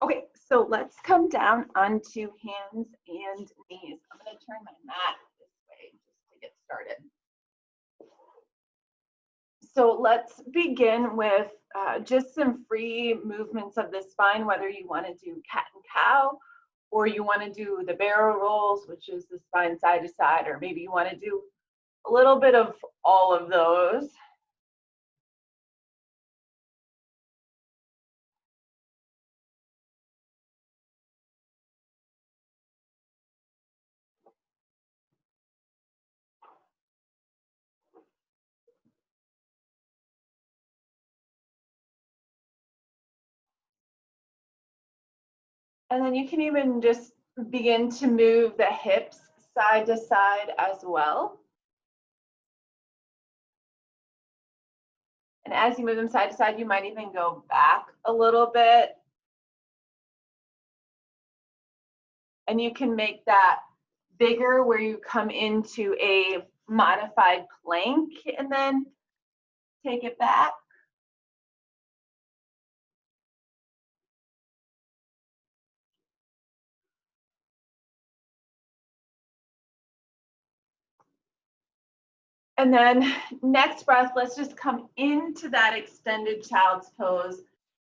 Okay, so let's come down onto hands and knees. I'm going to turn my mat this way just to get started. So let's begin with just some free movements of the spine, whether you want to do cat and cow, or you want to do the barrel rolls, which is the spine side to side, or maybe you want to do a little bit of all of those. And then you can even just begin to move the hips side to side as well. And as you move them side to side, you might even go back a little bit. And you can make that bigger where you come into a modified plank and then take it back. And then next breath, let's just come into that extended child's pose.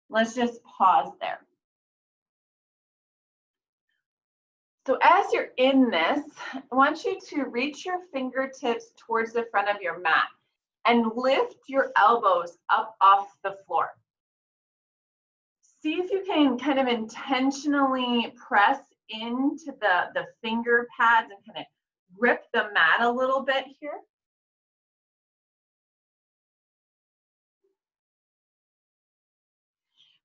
Let's just pause there. So as you're in this, I want you to reach your fingertips towards the front of your mat and lift your elbows up off the floor. See if you can kind of intentionally press into the finger pads and kind of grip the mat a little bit here.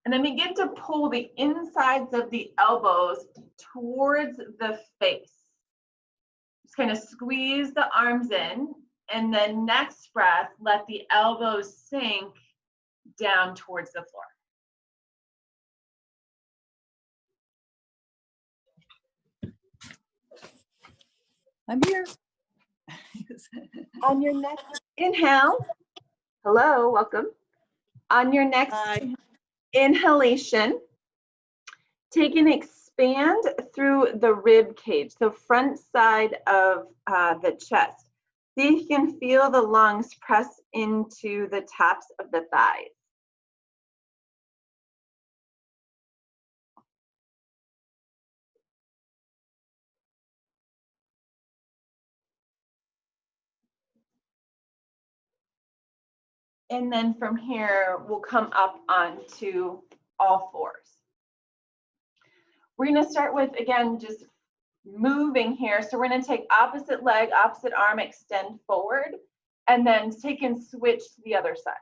And then begin to pull the insides of the elbows towards the face. Just kind of squeeze the arms in, and then next breath, let the elbows sink down towards the floor. I'm here. On your next inhale, hello, welcome. On your next inhalation, take and expand through the rib cage, so front side of the chest. See if you can feel the lungs press into the tops of the thighs. And then from here, we'll come up onto all fours. We're going to start with, again, just moving here. So we're going to take opposite leg, opposite arm, extend forward, and then take and switch to the other side.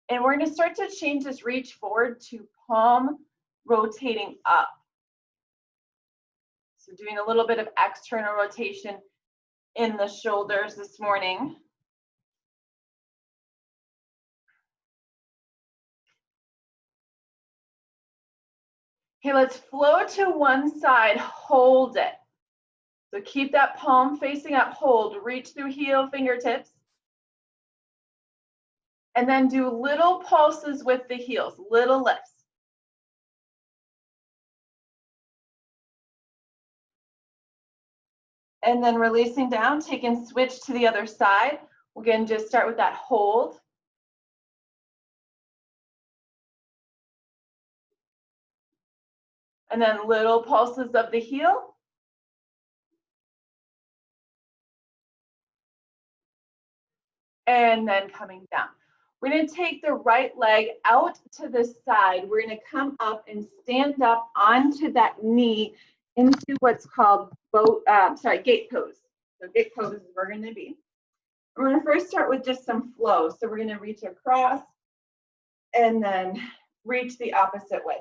And we're going to start to change this reach forward to palm rotating up. So doing a little bit of external rotation in the shoulders this morning. Okay, let's flow to one side, hold it. So keep that palm facing up, hold, reach through heel, fingertips. And then do little pulses with the heels, little lifts. And then releasing down, take and switch to the other side. Again, just start with that hold. And then little pulses of the heel. And then coming down. We're going to take the right leg out to the side. We're going to come up and stand up onto that knee into what's called gate pose. So gate pose is where we're going to be. We're going to first start with just some flow. So we're going to reach across and then reach the opposite way.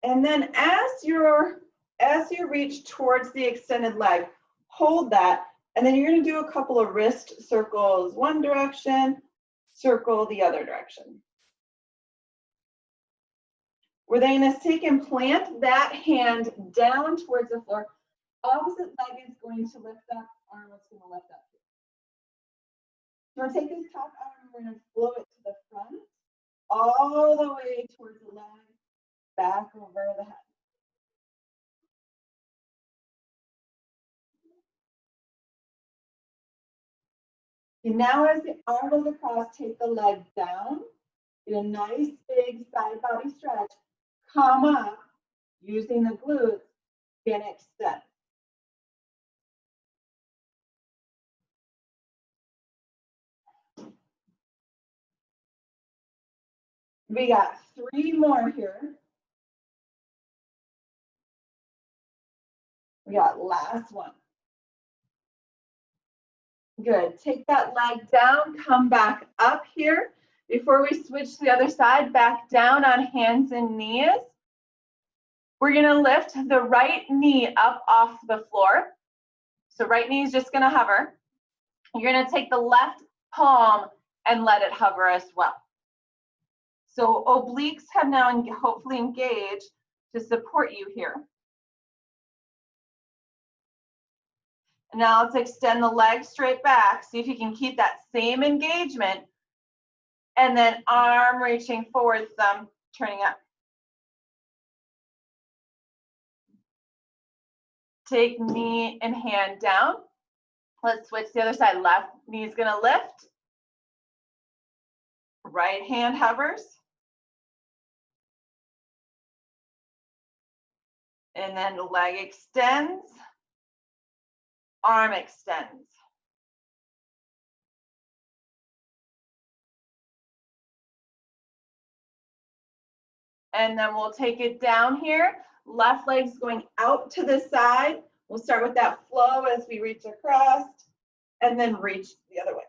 And then as you reach towards the extended leg, hold that, and then you're going to do a couple of wrist circles one direction, circle the other direction. We're then going to take and plant that hand down towards the floor. Opposite leg is going to lift up, arm is going to lift up. So we're going to take this top arm and we're going to flow it to the front, all the way towards the leg, back over the head. And now as the arm goes across, take the leg down, get a nice big side body stretch, come up, using the glutes, and extend. We got 3 more here. We got last one. Good. Take that leg down, come back up here. Before we switch to the other side, back down on hands and knees. We're going to lift the right knee up off the floor. So right knee is just going to hover. You're going to take the left palm and let it hover as well. So obliques have now hopefully engaged to support you here. And now let's extend the leg straight back. See if you can keep that same engagement. And then arm reaching forward, thumb turning up. Take knee and hand down. Let's switch to the other side. Left knee is going to lift. Right hand hovers. And then the leg extends. Arm extends. And then we'll take it down here. Left leg's going out to the side. We'll start with that flow as we reach across and then reach the other way.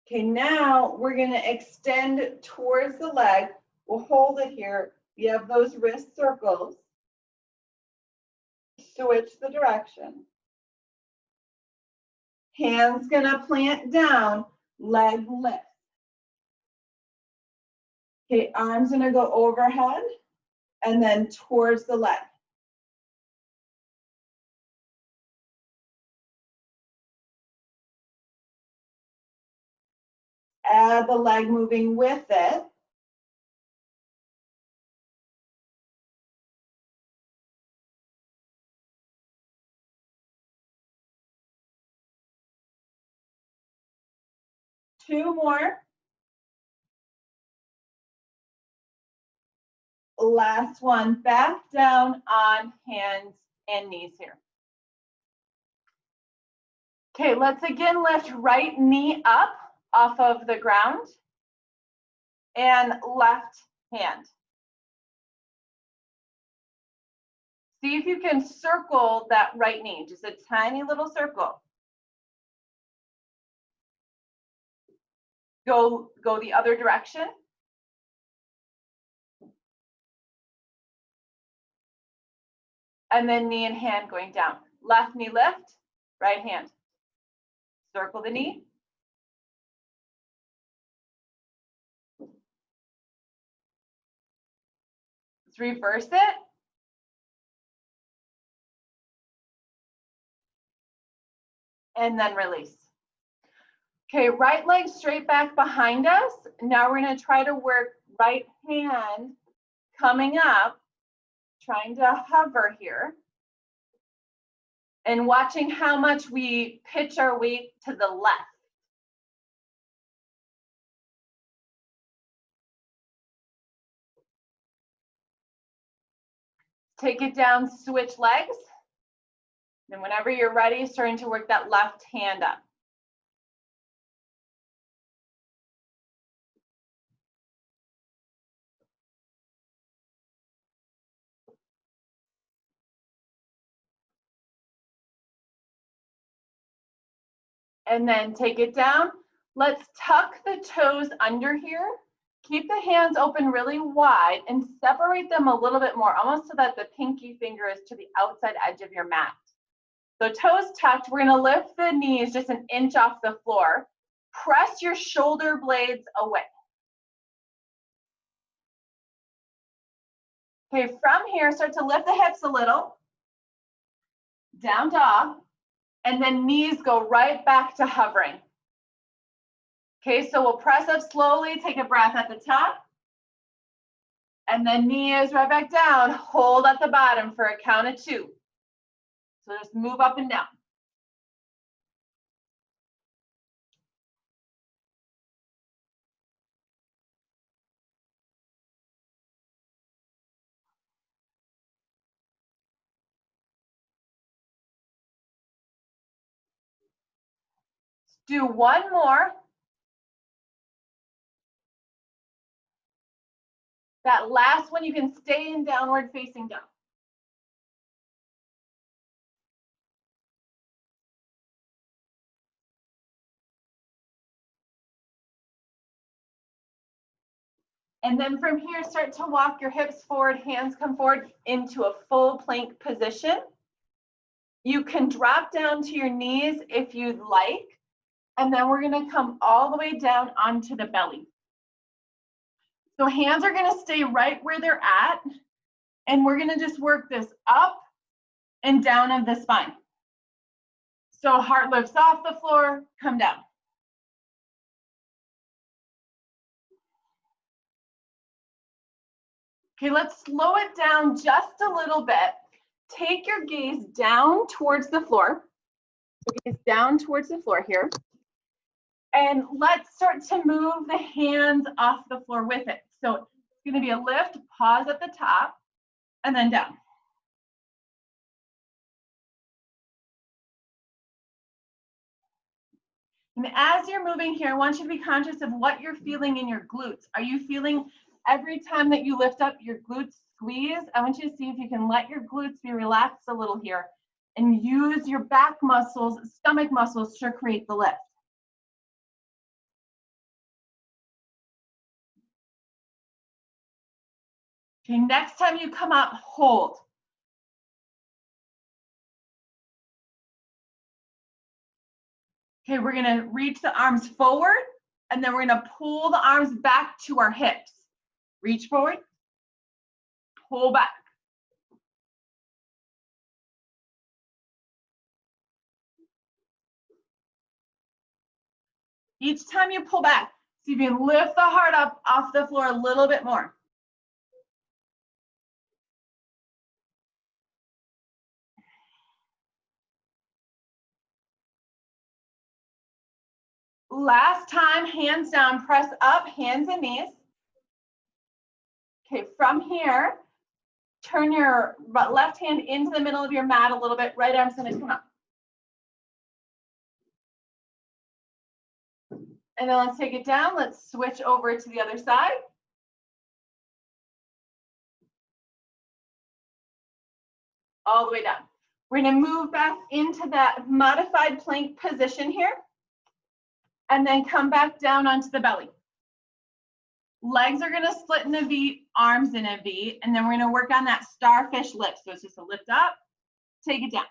Okay, now we're going to extend towards the leg. We'll hold it here. You have those wrist circles. Switch the direction. Hands going to plant down, leg lift. Okay, arms going to go overhead and then towards the leg. Add the leg moving with it. Two more. Last one, back down on hands and knees here. Okay, let's again lift right knee up off of the ground and left hand. See if you can circle that right knee, just a tiny little circle. Go the other direction. And then knee and hand going down. Left knee lift, right hand. Circle the knee. Let's reverse it. And then release. Okay, right leg straight back behind us. Now we're going to try to work right hand coming up, trying to hover here. And watching how much we pitch our weight to the left. Take it down, switch legs. And whenever you're ready, starting to work that left hand up. And then take it down. Let's tuck the toes under here. Keep the hands open really wide and separate them a little bit more, almost so that the pinky finger is to the outside edge of your mat. So toes tucked, we're gonna lift the knees just an inch off the floor. Press your shoulder blades away. Okay, from here, start to lift the hips a little. Down dog, and then knees go right back to hovering. Okay, so we'll press up slowly, take a breath at the top, and then knees right back down, hold at the bottom for a count of 2. So just move up and down. Do one more. That last one, you can stay in downward facing dog. And then from here, start to walk your hips forward, hands come forward into a full plank position. You can drop down to your knees if you'd like, and then we're gonna come all the way down onto the belly. So hands are gonna stay right where they're at, and we're gonna just work this up and down of the spine. So heart lifts off the floor, come down. Okay, let's slow it down just a little bit. Take your gaze down towards the floor. So gaze down towards the floor here. And let's start to move the hands off the floor with it. So it's gonna be a lift, pause at the top, and then down. And as you're moving here, I want you to be conscious of what you're feeling in your glutes. Are you feeling every time that you lift up, your glutes squeeze? I want you to see if you can let your glutes be relaxed a little here and use your back muscles, stomach muscles to create the lift. Okay, next time you come up, hold. Okay, we're gonna reach the arms forward, and then we're gonna pull the arms back to our hips. Reach forward, pull back. Each time you pull back, see if you can lift the heart up off the floor a little bit more. Last time, hands down, press up, hands and knees. Okay, from here, turn your left hand into the middle of your mat a little bit, right arm's gonna come up. And then let's take it down, let's switch over to the other side. All the way down. We're gonna move back into that modified plank position here, and then come back down onto the belly. Legs are gonna split in a V, arms in a V, and then we're gonna work on that starfish lift. So it's just a lift up, take it down.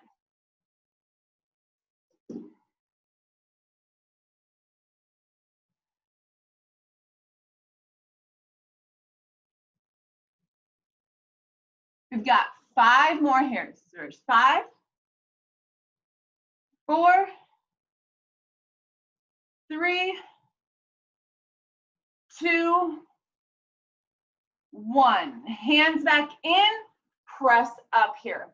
We've got 5 more here. So there's 5, 4, 3, 2, 1. Hands back in, press up here.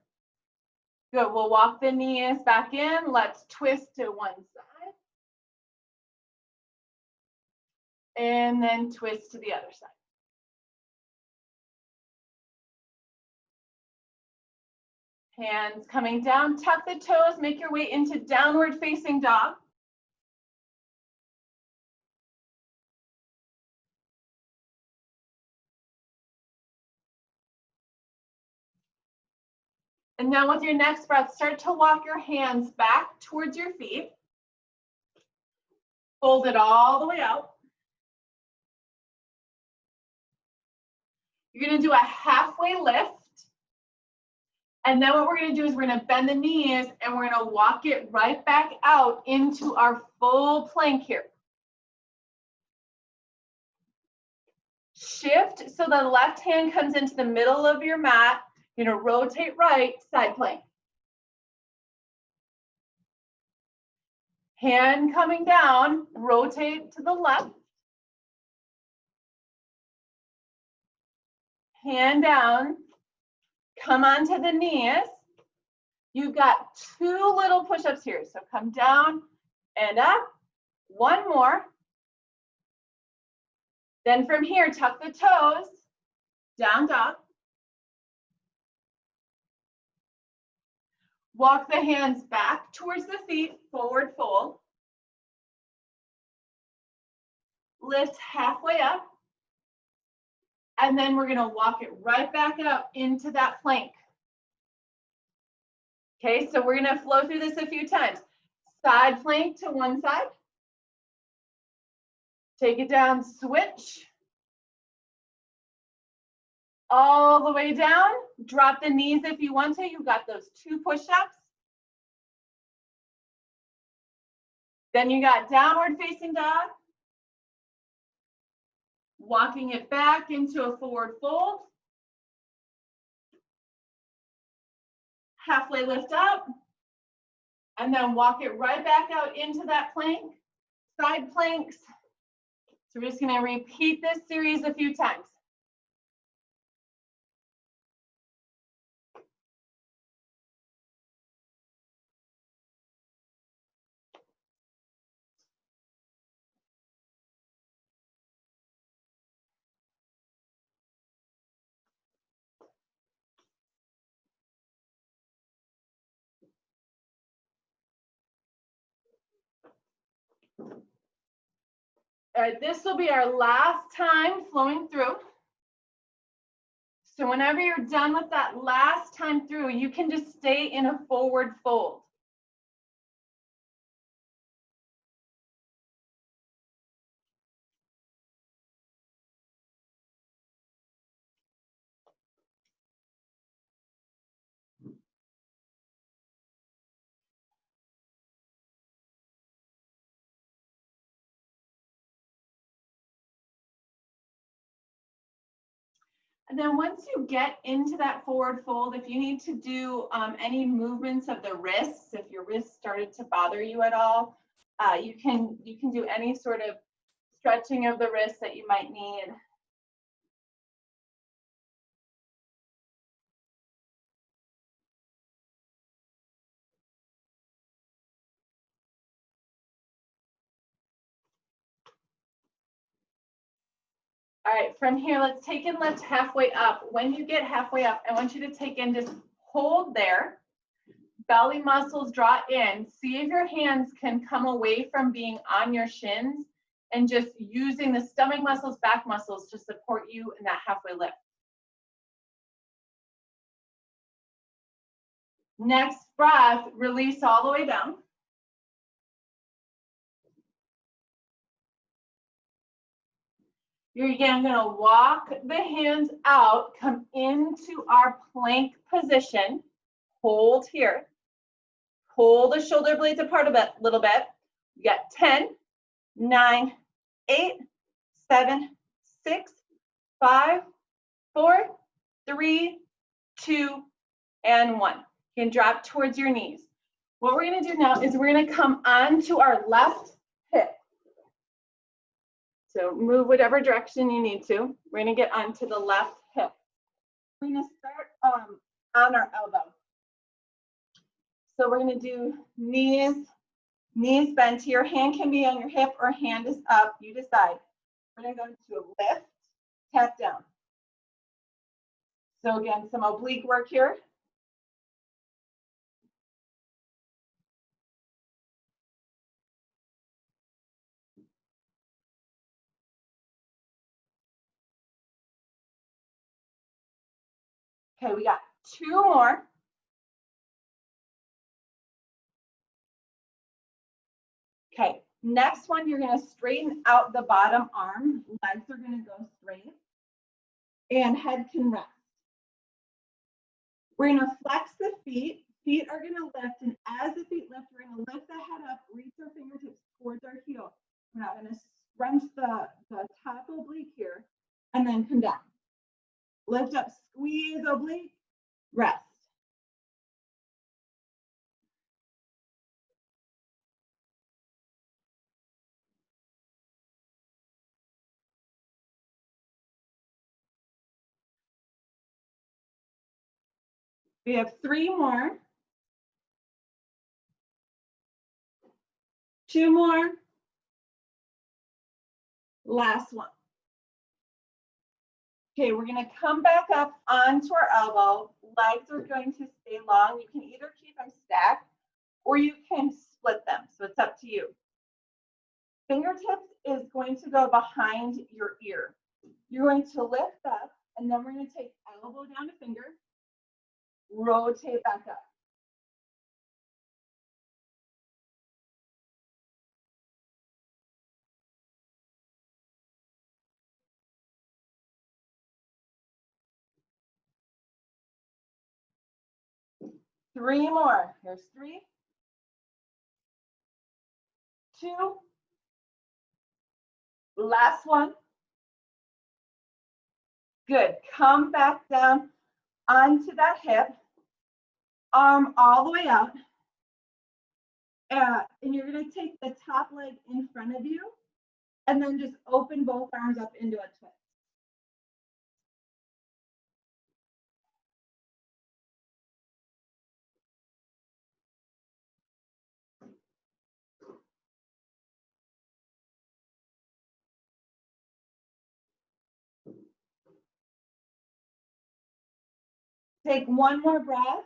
Good, we'll walk the knees back in. Let's twist to one side. And then twist to the other side. Hands coming down, tuck the toes, make your way into downward facing dog. And now with your next breath, start to walk your hands back towards your feet. Fold it all the way out. You're gonna do a halfway lift. And then what we're gonna do is we're gonna bend the knees and we're gonna walk it right back out into our full plank here. Shift so the left hand comes into the middle of your mat. You're gonna rotate right, side plank. Hand coming down, rotate to the left. Hand down, come onto the knees. You've got 2 little push-ups here. So come down and up, 1 more. Then from here, tuck the toes, down dog. Walk the hands back towards the feet, forward fold. Lift halfway up. And then we're gonna walk it right back out into that plank. Okay, so we're gonna flow through this a few times. Side plank to one side. Take it down, switch. All the way down, drop the knees if you want to. You've got those 2 push-ups. Then you got downward facing dog. Walking it back into a forward fold. Halfway lift up. And then walk it right back out into that plank. Side planks. So we're just gonna repeat this series a few times. All right, this will be our last time flowing through. So whenever you're done with that last time through, you can just stay in a forward fold. And then once you get into that forward fold, if you need to do any movements of the wrists, if your wrists started to bother you at all, you can do any sort of stretching of the wrists that you might need. All right, from here, let's take and lift halfway up. When you get halfway up, I want you to take and just hold there. Belly muscles draw in. See if your hands can come away from being on your shins and just using the stomach muscles, back muscles to support you in that halfway lift. Next breath, release all the way down. You're again gonna walk the hands out, come into our plank position, hold here. Pull the shoulder blades apart a little bit. You got 10, 9, 8, 7, 6, 5, 4, 3, 2, and 1. You can drop towards your knees. What we're gonna do now is we're gonna come onto our left hip. So move whatever direction you need to. We're gonna get onto the left hip. We're gonna start on our elbow. So we're gonna do knees bent. Your hand can be on your hip or hand is up, you decide. We're gonna go into a lift, tap down. So again, some oblique work here. Okay, we got 2 more. Okay, next one, you're gonna straighten out the bottom arm. Legs are gonna go straight. and head can rest. We're gonna flex the feet. Feet are gonna lift, and as the feet lift, we're gonna lift the head up, reach our fingertips towards our heel. We're not gonna scrunch the top oblique here, and then come down. Lift up, squeeze oblique, rest. We have 3 more. 2 more. Last one. Okay, we're gonna come back up onto our elbow. Legs are going to stay long. You can either keep them stacked or you can split them. So it's up to you. Fingertips is going to go behind your ear. You're going to lift up, and then we're going to take elbow down to finger, rotate back up. Three more. Here's 3, 2, last one. Good. Come back down onto that hip, arm all the way out. And you're going to take the top leg in front of you and then just open both arms up into a twist. Take one more breath.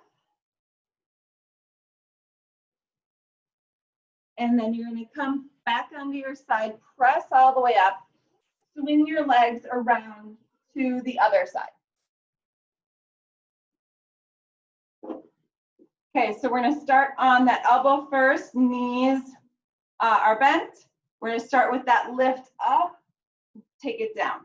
And then you're going to come back onto your side, press all the way up, swing your legs around to the other side. Okay, so we're going to start on that elbow first, knees are bent. We're going to start with that lift up, take it down.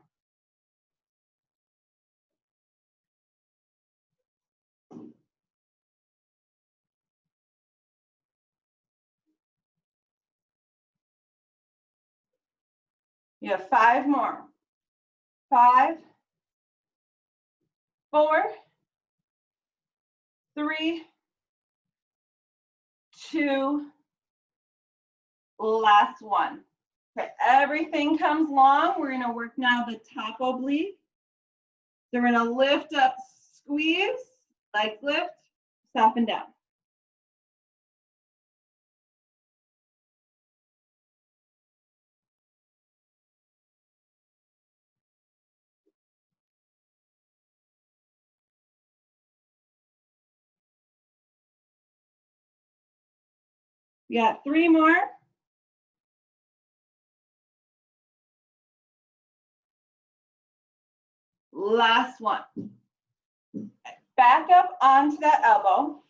You have 5 more. 5, 4, 3, 2, last one. Okay, everything comes long. We're going to work now the top oblique. So we're going to lift up, squeeze, legs lift, soften down. We got 3 more. Last one. Back up onto that elbow.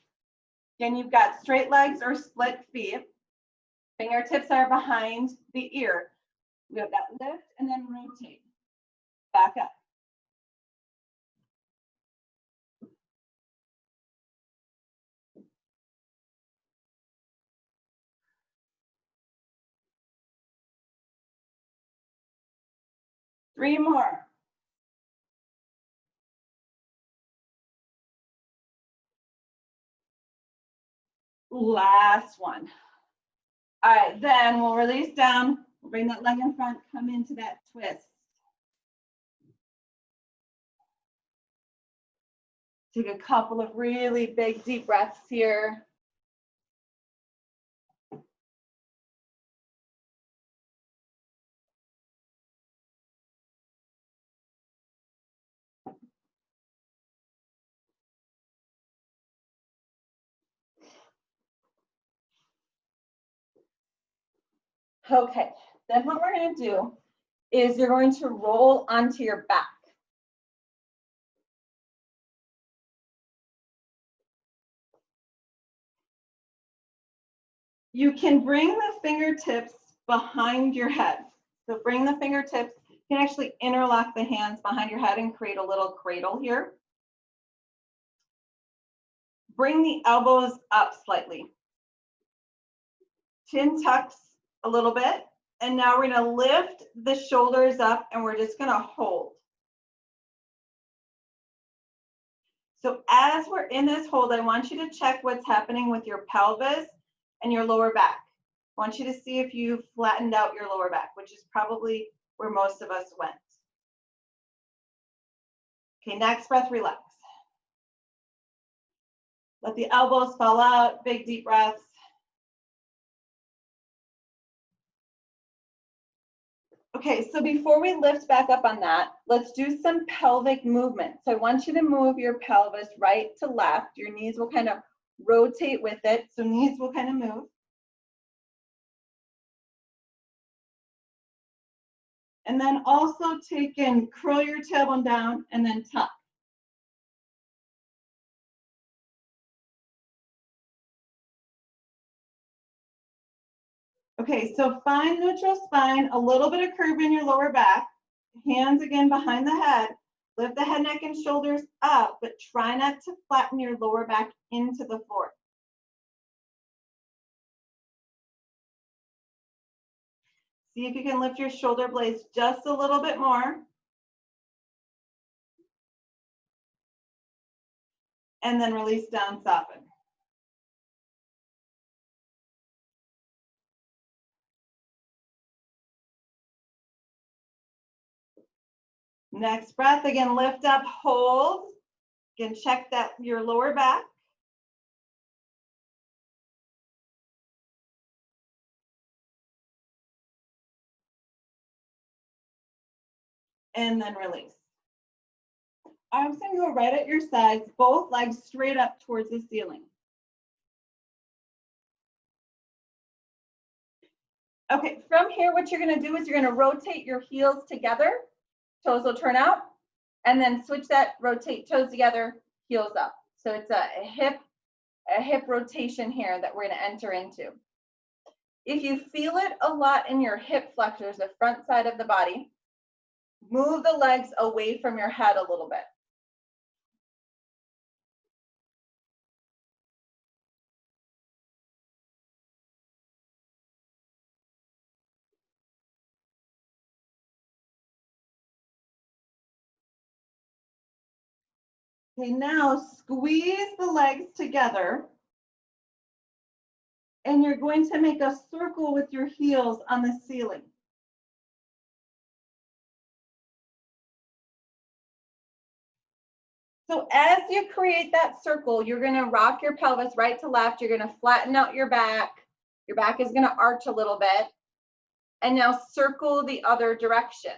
Again, you've got straight legs or split feet. Fingertips are behind the ear. We have that lift and then rotate. Back up. Three more. Last one. All right, then we'll release down. We'll bring that leg in front, come into that twist. Take a couple of really big deep breaths here. Okay, then what we're going to do is you're going to roll onto your back. You can bring the fingertips behind your head. So bring the fingertips You can actually interlock the hands behind your head and create a little cradle here. Bring the elbows up slightly. Chin tucks a little bit. And now we're gonna lift the shoulders up and we're just gonna hold. So as we're in this hold, I want you to check what's happening with your pelvis and your lower back. I want you to see if you've flattened out your lower back, which is probably where most of us went. Okay, next breath, relax. Let the elbows fall out, big deep breaths. Okay, so before we lift back up on that, let's do some pelvic movement. So I want you to move your pelvis right to left. Your knees will kind of rotate with it. So knees will kind of move. And then also take and curl your tailbone down and then tuck. Okay, so find neutral spine, a little bit of curve in your lower back, hands again behind the head, lift the head, neck, and shoulders up, but try not to flatten your lower back into the floor. See if you can lift your shoulder blades just a little bit more. And then release down, soften. Next breath, again, lift up, hold. Again, check that your lower back. And then release. Arms can go right at your sides, both legs straight up towards the ceiling. Okay, from here, what you're gonna do is you're gonna rotate your heels together, toes will turn out, and then switch that, rotate toes together, heels up. So it's a hip rotation here that we're gonna enter into. If you feel it a lot in your hip flexors, the front side of the body, move the legs away from your head a little bit. Okay, now squeeze the legs together. And you're going to make a circle with your heels on the ceiling. So as you create that circle, you're going to rock your pelvis right to left. You're going to flatten out your back. Your back is going to arch a little bit. And now circle the other direction.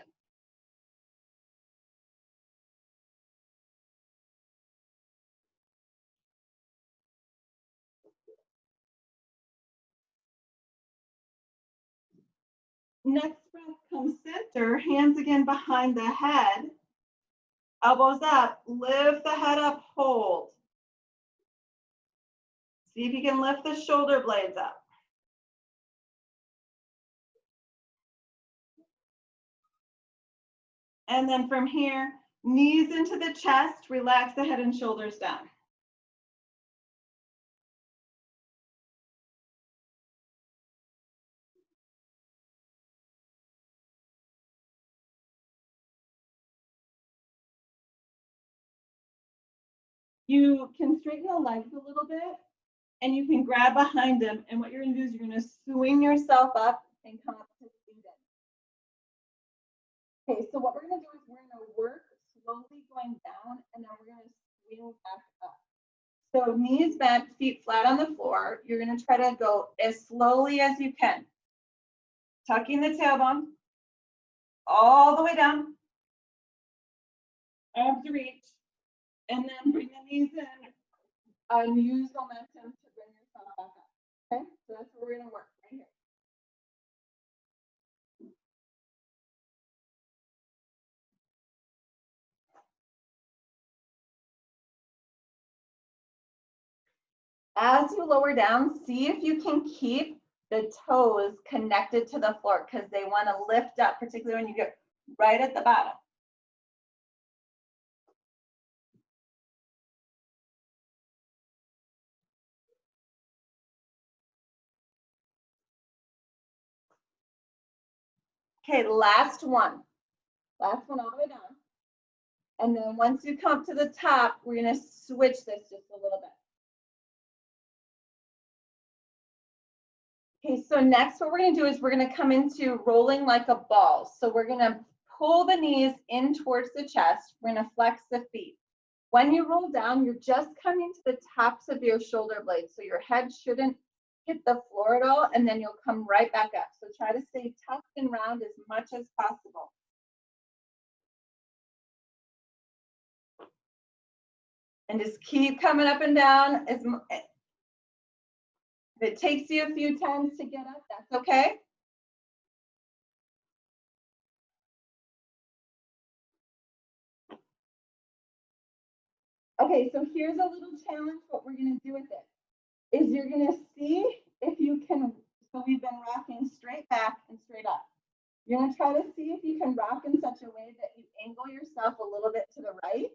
Next breath, come center, hands again behind the head. Elbows up, lift the head up, hold. See if you can lift the shoulder blades up. And then from here, knees into the chest, relax the head and shoulders down. You can straighten the legs a little bit and you can grab behind them. And what you're gonna do is you're gonna swing yourself up and come up to seated. Okay, so what we're gonna do is we're gonna work slowly going down and then we're gonna swing back up. So knees bent, feet flat on the floor. You're gonna try to go as slowly as you can. Tucking the tailbone all the way down. Arms reach. And then bring the knees in and use momentum to bring yourself back up. Okay, so that's what we're gonna work right here. As you lower down, see if you can keep the toes connected to the floor because they want to lift up, particularly when you get right at the bottom. Okay, last one. Last one all the way down. And then once you come to the top, we're gonna switch this just a little bit. Okay, so next what we're gonna do is we're gonna come into rolling like a ball. So we're gonna pull the knees in towards the chest. We're gonna flex the feet. When you roll down, you're just coming to the tops of your shoulder blades. So your head shouldn't hit the floor at all, and then you'll come right back up. So try to stay tucked and round as much as possible. And just keep coming up and down. If it takes you a few times to get up, that's okay. Okay, so here's a little challenge. What we're gonna do with it is you're gonna see if you can, so we've been rocking straight back and straight up. You're gonna try to see if you can rock in such a way that you angle yourself a little bit to the right,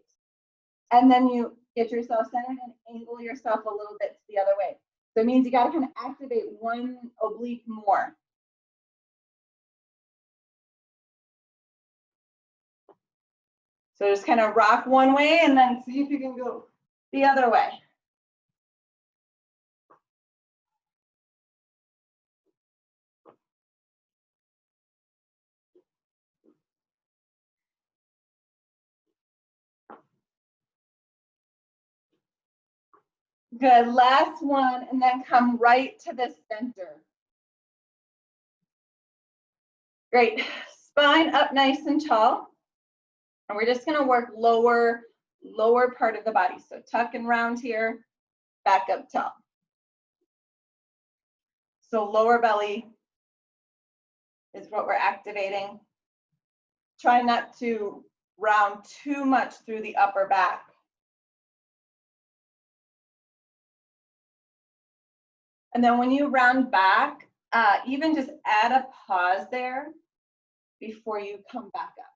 and then you get yourself centered and angle yourself a little bit to the other way. So it means you gotta kind of activate one oblique more. So just kind of rock one way and then see if you can go the other way. Good, last one, and then come right to the center. Great, spine up nice and tall. And we're just gonna work lower part of the body. So tuck and round here, back up tall. So lower belly is what we're activating. Try not to round too much through the upper back. And then when you round back, even just add a pause there before you come back up.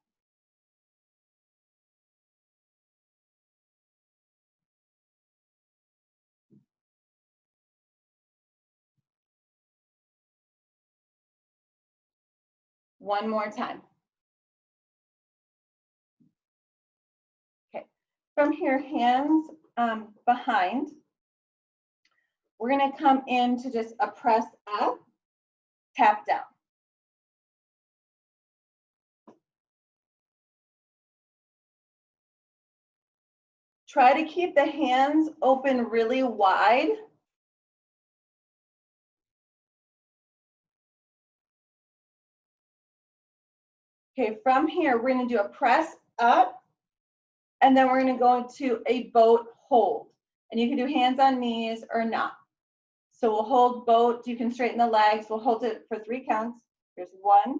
One more time. Okay, from here, hands behind. We're gonna come into just a press up, tap down. Try to keep the hands open really wide. Okay, from here, we're gonna do a press up, and then we're gonna go into a boat hold. And you can do hands on knees or not. So we'll hold boat, you can straighten the legs, we'll hold it for 3 counts. There's 1,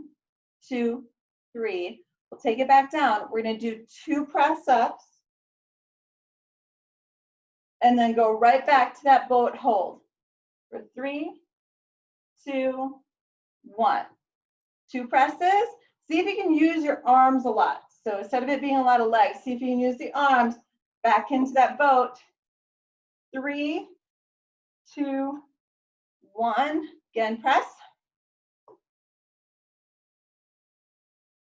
2, 3. We'll take it back down. We're gonna do 2 press ups, and then go right back to that boat hold for 3, 2, 1. 2 presses. See if you can use your arms a lot. So instead of it being a lot of legs, see if you can use the arms back into that boat. 3, 2, 1. Again, press.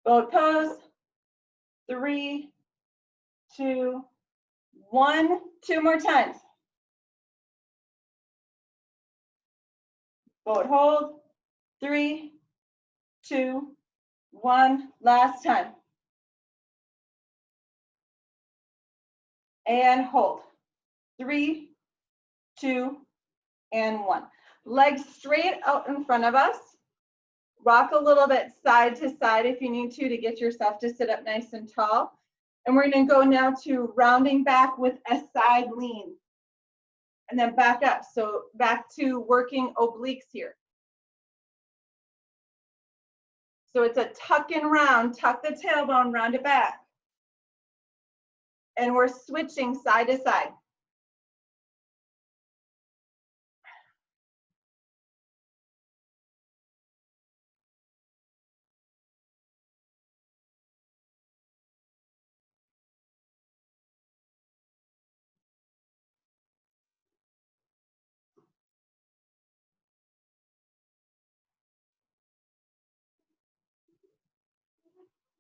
Boat pose. 3, 2, 1. 2 more times. Boat hold. 3, 2, 1. Last time. And hold. 3, 2, and 1. Legs straight out in front of us. Rock a little bit side to side if you need to get yourself to sit up nice and tall. And we're going to go now to rounding back with a side lean. And then back up. So back to working obliques here. So it's a tuck and round, tuck the tailbone, round it back. And we're switching side to side.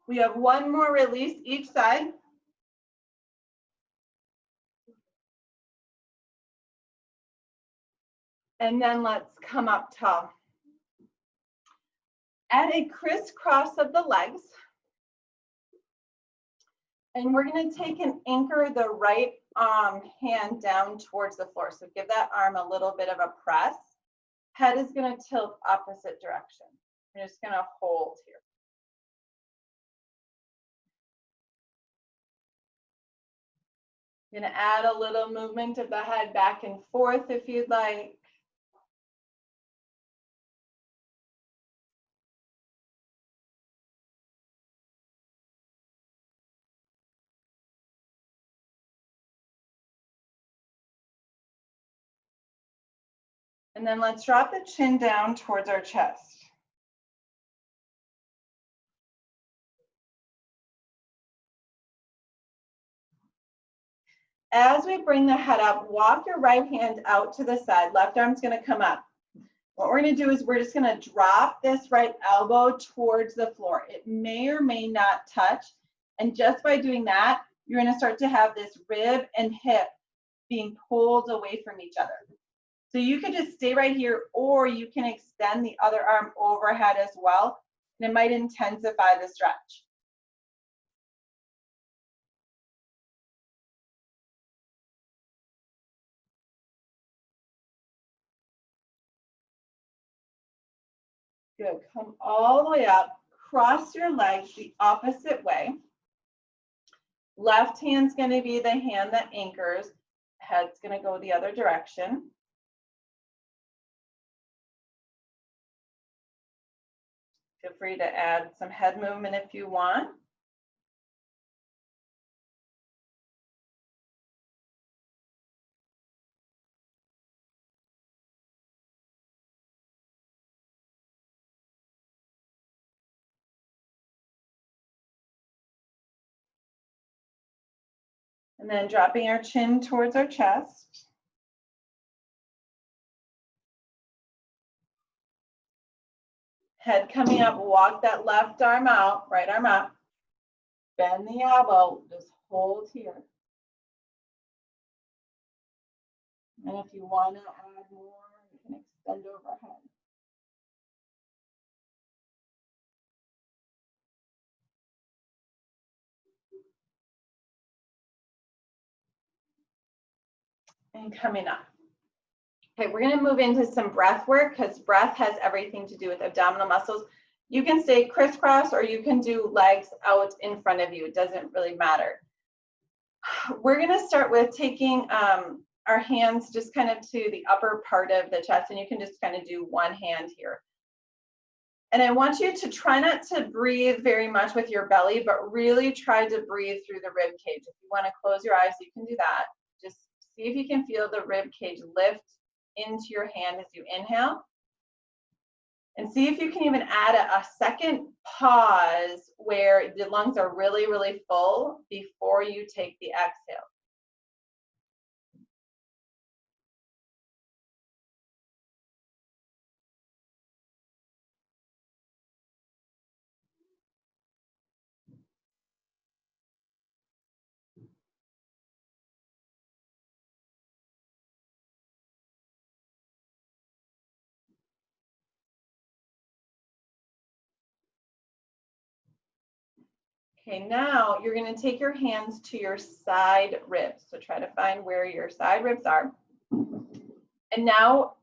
We have one more release each side. And then let's come up tall. Add a crisscross of the legs. And we're going to take and anchor the right hand down towards the floor. So give that arm a little bit of a press. Head is going to tilt opposite direction. We're just going to hold here. You're going to add a little movement of the head back and forth if you'd like. And then let's drop the chin down towards our chest. As we bring the head up, walk your right hand out to the side. Left arm's going to come up. What we're going to do is we're just going to drop this right elbow towards the floor. It may or may not touch. And just by doing that, you're going to start to have this rib and hip being pulled away from each other. So you could just stay right here, or you can extend the other arm overhead as well, and it might intensify the stretch. Good. Come all the way up, cross your legs the opposite way. Left hand's going to be the hand that anchors. Head's going to go the other direction. Feel free to add some head movement if you want. And then dropping our chin towards our chest. Head coming up, walk that left arm out, right arm up. Bend the elbow, just hold here. And if you want to add more, you can extend overhead. And coming up. Okay, we're going to move into some breath work because breath has everything to do with abdominal muscles. You can stay crisscross or you can do legs out in front of you. It doesn't really matter. We're going to start with taking our hands just kind of to the upper part of the chest, and you can just kind of do one hand here. And I want you to try not to breathe very much with your belly, but really try to breathe through the rib cage. If you want to close your eyes, you can do that. Just see if you can feel the rib cage lift into your hand as you inhale. And see if you can even add a second pause where the lungs are really, really full before you take the exhale. Okay, now you're going to take your hands to your side ribs. So try to find where your side ribs are. And now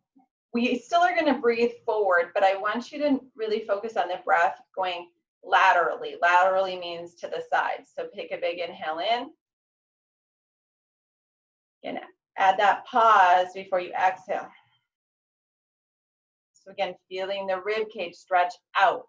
we still are going to breathe forward, but I want you to really focus on the breath going laterally. Laterally means to the side. So take a big inhale in. And add that pause before you exhale. So again, feeling the rib cage stretch out.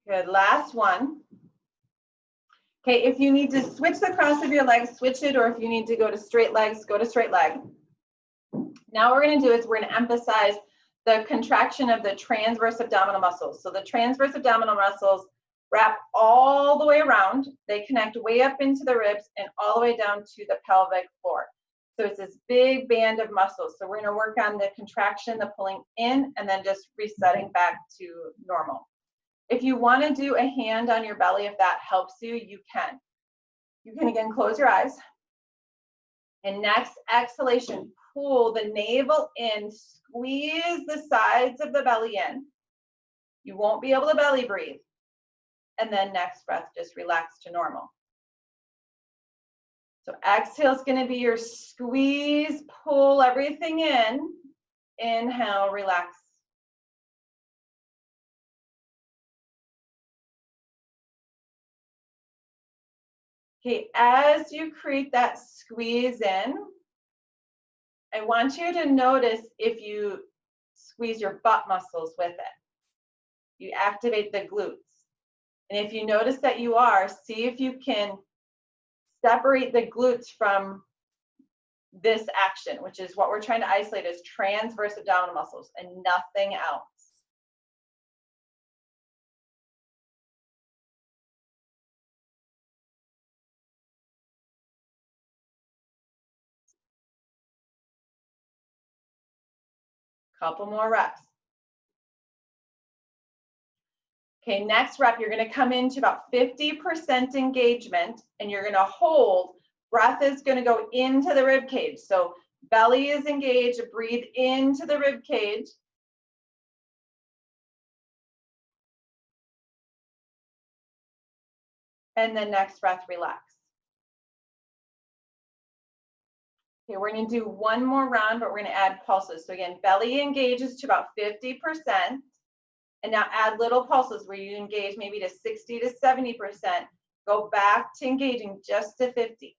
Good, last one. Okay, if you need to switch the cross of your legs, switch it, or if you need to go to straight legs, go to straight leg. Now what we're gonna do is we're gonna emphasize the contraction of the transverse abdominal muscles. So the transverse abdominal muscles wrap all the way around. They connect way up into the ribs and all the way down to the pelvic floor. So it's this big band of muscles. So we're gonna work on the contraction, the pulling in, and then just resetting back to normal. If you wanna do a hand on your belly, if that helps you, you can. You can again close your eyes. And next exhalation, pull the navel in, squeeze the sides of the belly in. You won't be able to belly breathe. And then next breath, just relax to normal. So exhale is going to be your squeeze, pull everything in. Inhale, relax. Okay, as you create that squeeze in, I want you to notice if you squeeze your butt muscles with it. You activate the glutes. And if you notice that you are, see if you can separate the glutes from this action, which is what we're trying to isolate is transverse abdominal muscles and nothing else. Couple more reps. Okay, next rep, you're going to come into about 50% engagement and you're going to hold. Breath is going to go into the rib cage. So belly is engaged, breathe into the rib cage. And then next breath, relax. Okay, we're going to do one more round, but we're going to add pulses. So again, belly engages to about 50%. And now add little pulses where you engage maybe to 60 to 70%. Go back to engaging just to 50.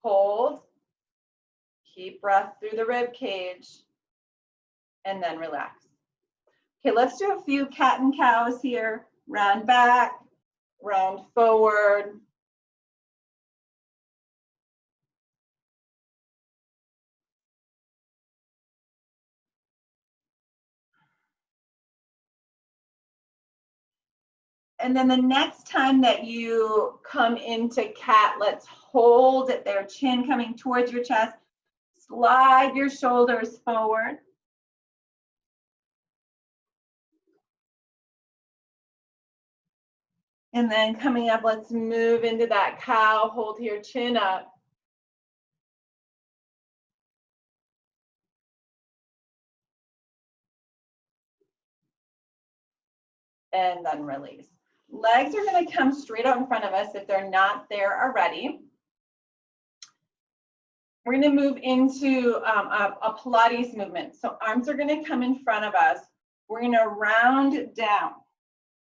Hold. Keep breath through the rib cage. And then relax. Okay, let's do a few cat and cows here. Round back, round forward. And then the next time that you come into cat, let's hold at their chin coming towards your chest. Slide your shoulders forward. And then coming up, let's move into that cow. Hold your chin up. And then release. Legs are going to come straight out in front of us if they're not there already. We're going to move into a Pilates movement. So arms are going to come in front of us. We're going to round down.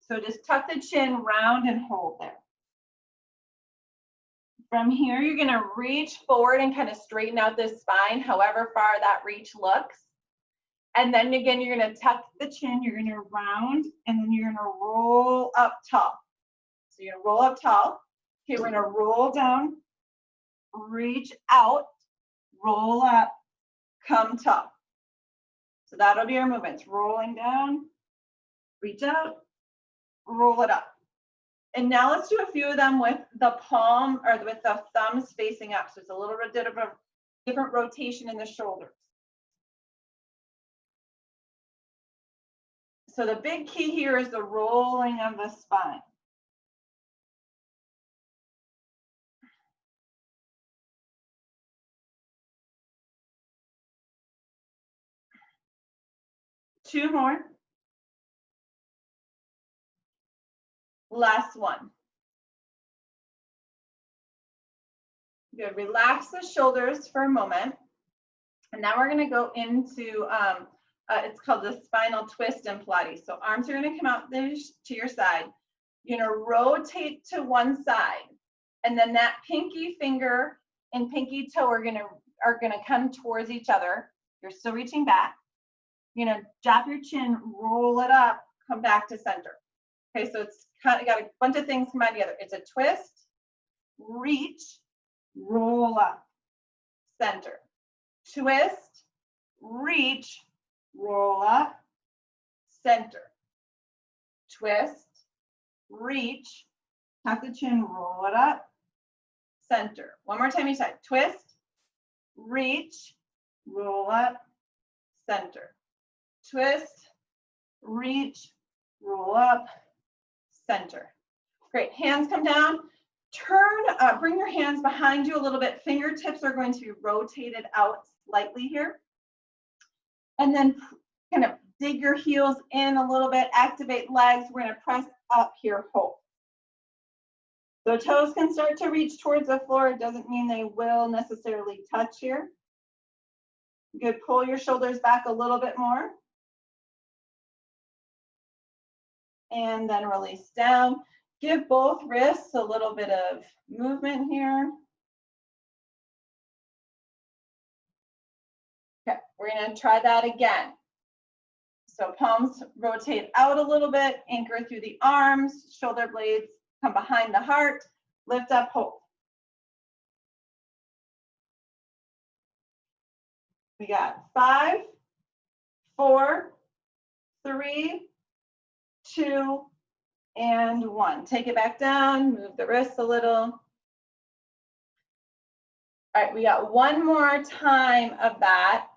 So just tuck the chin, round and hold there. From here, you're going to reach forward and kind of straighten out this spine, however far that reach looks. And then again, you're going to tuck the chin, you're going to round, and then you're going to roll up tall. So you're going to roll up tall. Okay, we're going to roll down, reach out, roll up, come tall. So that'll be our movements. Rolling down, reach out, roll it up. And now let's do a few of them with the palm or with the thumbs facing up. So it's a little bit of a different rotation in the shoulders. So the big key here is the rolling of the spine. Two more. Last one. Good. Relax the shoulders for a moment. And now we're going to go into, it's called the spinal twist in Pilates. So arms are going to come out to your side. You're going to rotate to one side. And then that pinky finger and pinky toe are going to come towards each other. You're still reaching back. You're gonna drop your chin, roll it up, come back to center. Okay, so it's kind of got a bunch of things combined together. It's a twist, reach, roll up, center. Twist, reach, roll up, center. Twist, reach, tuck the chin, roll it up, center. One more time each side. Twist, reach, roll up, center. Twist, reach, roll up, center. Great. Hands come down. Turn, bring your hands behind you a little bit. Fingertips are going to be rotated out slightly here. And then kind of dig your heels in a little bit, activate legs. We're going to press up here, hold. So toes can start to reach towards the floor. It doesn't mean they will necessarily touch here. Good, pull your shoulders back a little bit more. And then release down. Give both wrists a little bit of movement here. Okay, we're gonna try that again. So palms rotate out a little bit, anchor through the arms, shoulder blades come behind the heart, lift up, hold. We got 5, 4, 3, 2, and 1. Take it back down, move the wrists a little. All right, we got one more time of that.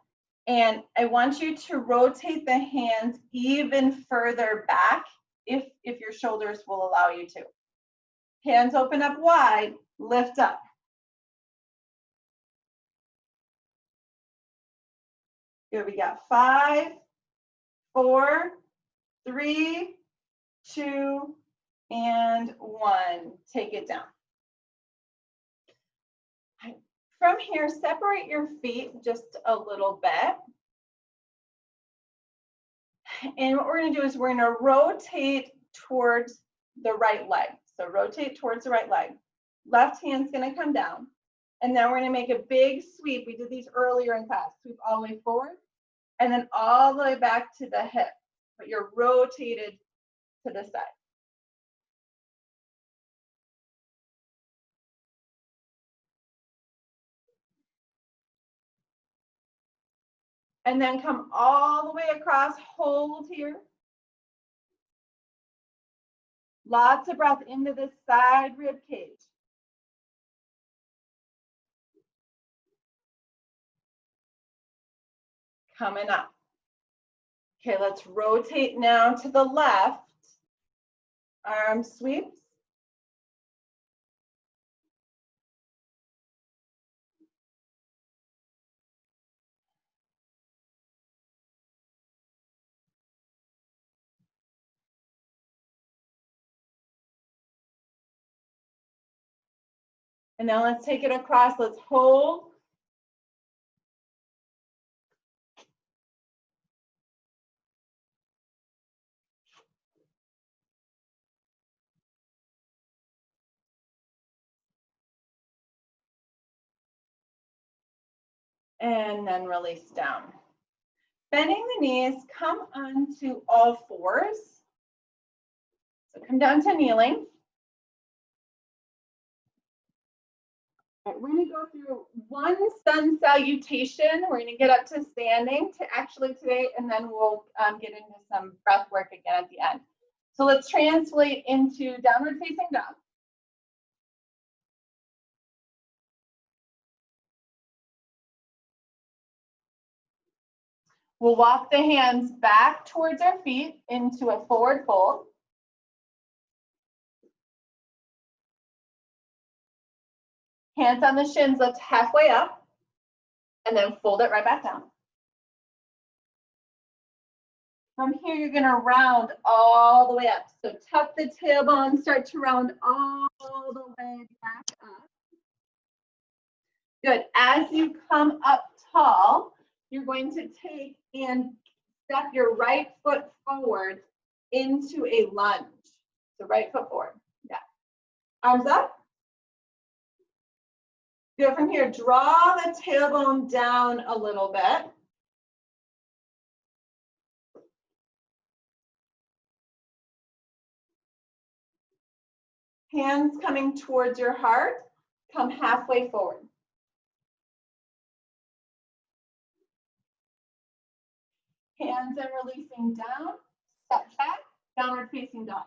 And I want you to rotate the hands even further back if your shoulders will allow you to. Hands open up wide, lift up. Here we got 5, 4, 3, 2, and 1. Take it down. From here, separate your feet just a little bit. And what we're going to do is we're going to rotate towards the right leg. So rotate towards the right leg. Left hand's going to come down. And then we're going to make a big sweep. We did these earlier in class. Sweep all the way forward and then all the way back to the hip. But you're rotated to the side. And then come all the way across, hold here. Lots of breath into this side rib cage. Coming up. Okay, let's rotate now to the left. Arm sweeps. And now let's take it across. Let's hold. And then release down. Bending the knees, come onto all fours. So come down to kneeling. All right, we're going to go through one sun salutation. We're going to get up to standing today, and then we'll get into some breath work again at the end. So let's translate into downward facing dog. We'll walk the hands back towards our feet into a forward fold. Hands on the shins, lift halfway up, and then fold it right back down. From here, you're going to round all the way up. So tuck the tailbone, start to round all the way back up. Good. As you come up tall, you're going to take and step your right foot forward into a lunge. So right foot forward. Yeah. Arms up. Good. From here, draw the tailbone down a little bit. Hands coming towards your heart, come halfway forward. Hands and releasing down, step back, downward facing dog.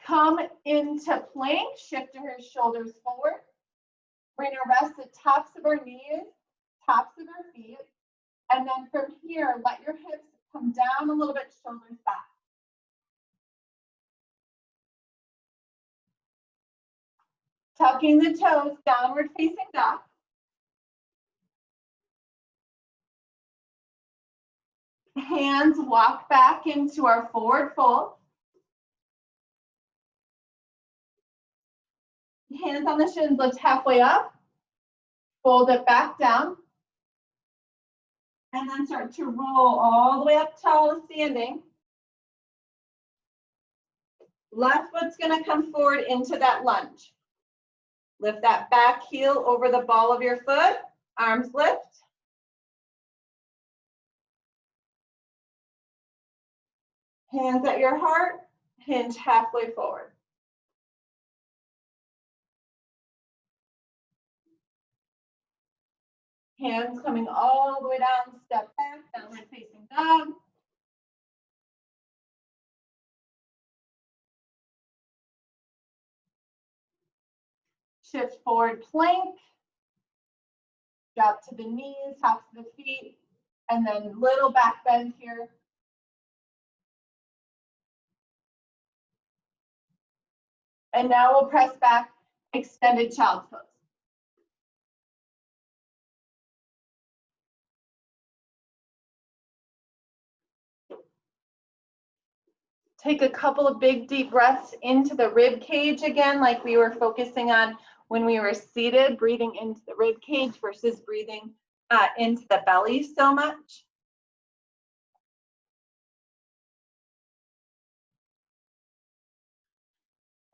Come into plank, shift your shoulders forward. We're gonna rest the tops of our knees, tops of our feet. And then from here, let your hips come down a little bit, shoulders back. Tucking the toes, downward facing dog. Hands walk back into our forward fold. Hands on the shins, lift halfway up. Fold it back down. And then start to roll all the way up tall, standing. Left foot's gonna come forward into that lunge. Lift that back heel over the ball of your foot, arms lift. Hands at your heart, hinge halfway forward. Hands coming all the way down, step back, downward facing dog. Shift forward plank. Drop to the knees, tops of the feet, and then little back bend here. And now we'll press back, extended child's pose. Take a couple of big deep breaths into the rib cage again, like we were focusing on when we were seated, breathing into the rib cage versus breathing into the belly so much.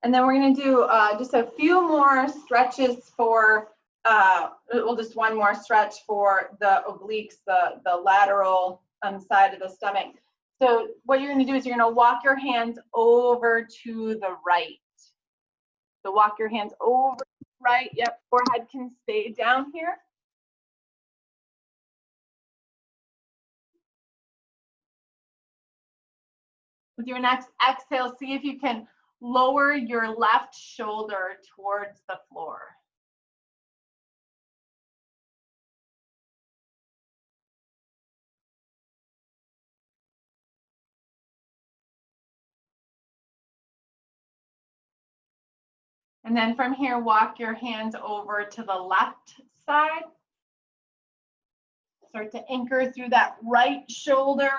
And then we're going to do just a few more stretches for, well, just one more stretch for the obliques, the lateral side of the stomach. So what you're going to do is you're going to walk your hands over to the right. So walk your hands over to the right. Yep, forehead can stay down here. With your next exhale, see if you can lower your left shoulder towards the floor. And then from here, walk your hands over to the left side. Start to anchor through that right shoulder.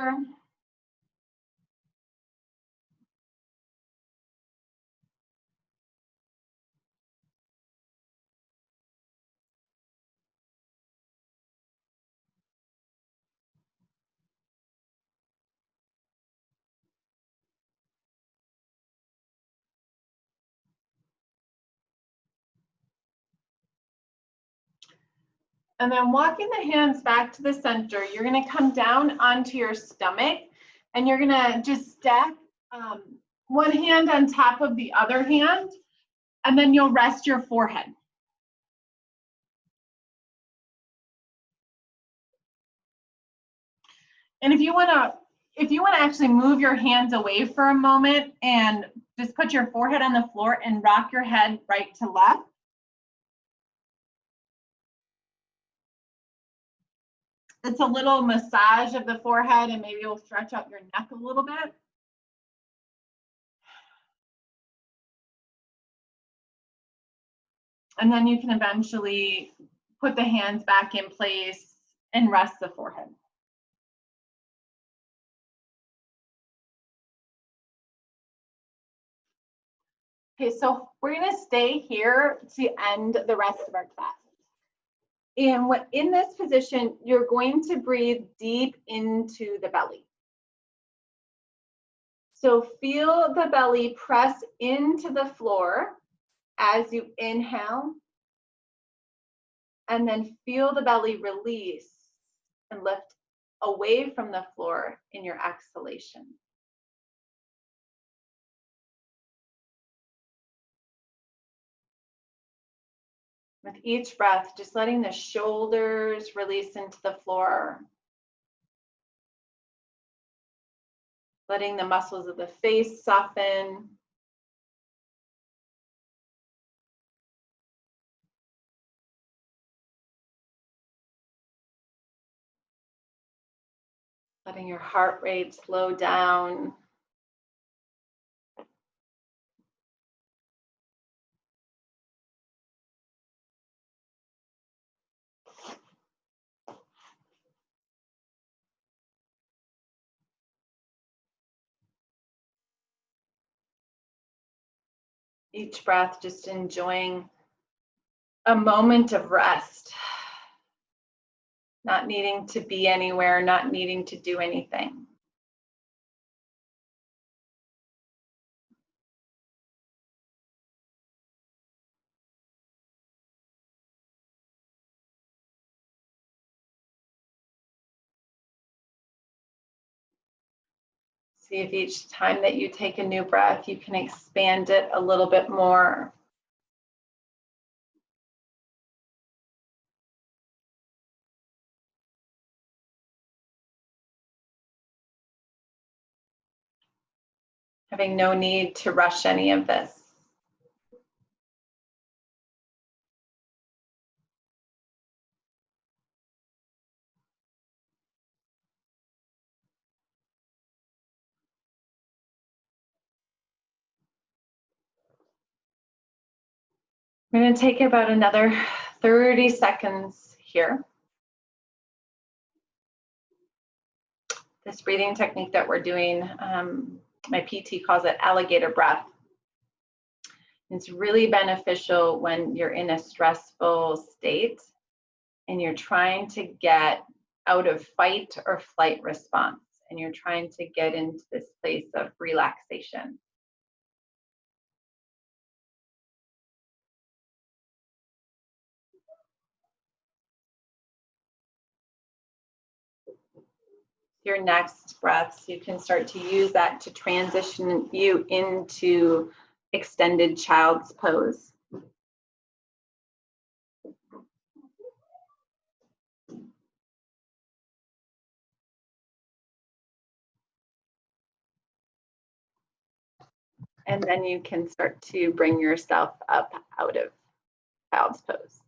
And then walking the hands back to the center, you're going to come down onto your stomach and you're going to just stack one hand on top of the other hand, and then you'll rest your forehead. And if you want to actually move your hands away for a moment and just put your forehead on the floor and rock your head right to left. It's a little massage of the forehead, and maybe you'll stretch out your neck a little bit. And then you can eventually put the hands back in place and rest the forehead. Okay, so we're going to stay here to end the rest of our class. And in this position, you're going to breathe deep into the belly. So feel the belly press into the floor as you inhale, and then feel the belly release and lift away from the floor in your exhalation. With each breath, just letting the shoulders release into the floor. Letting the muscles of the face soften. Letting your heart rate slow down. Each breath, just enjoying a moment of rest. Not needing to be anywhere, not needing to do anything. See if each time that you take a new breath, you can expand it a little bit more. Having no need to rush any of this. We're going to take about another 30 seconds here. This breathing technique that we're doing, my PT calls it alligator breath. It's really beneficial when you're in a stressful state and you're trying to get out of fight or flight response, and you're trying to get into this place of relaxation. Your next breaths, you can start to use that to transition you into extended child's pose. And then you can start to bring yourself up out of child's pose.